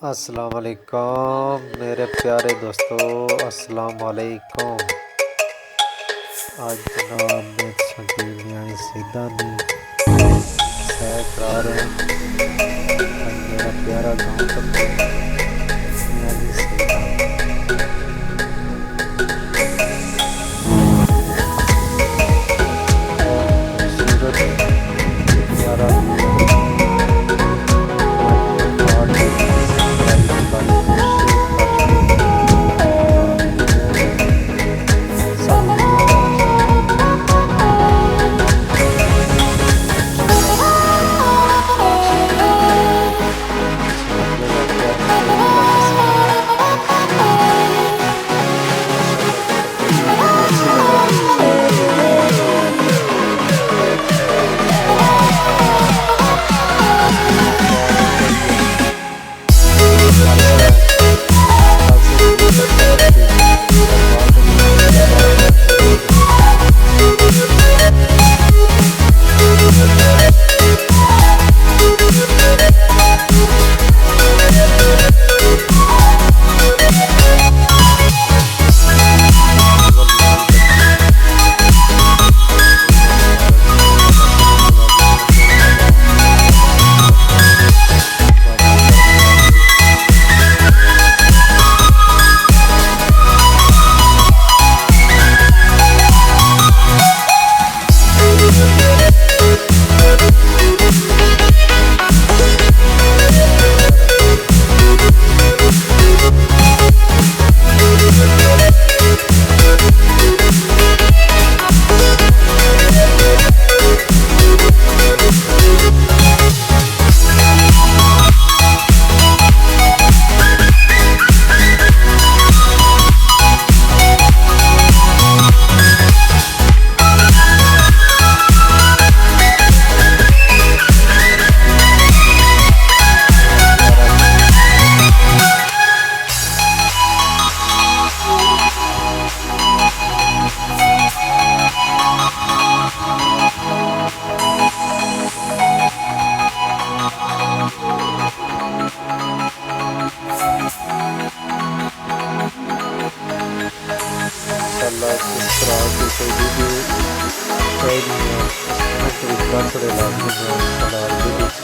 अस्सलाम वालेकुम मेरे प्यारे दोस्तों, अस्सलाम वालेकुम। आज जनाब मैं सभी मियानी सीधा दी सैर करा रहे हैं। आज मेरा प्यारा गाँव तक मियानी सीधा खूबसूरत प्यारा लाइक सब्सक्राइब की कोई वीडियो चाहिए है तो बर्थडे लाइक वीडियो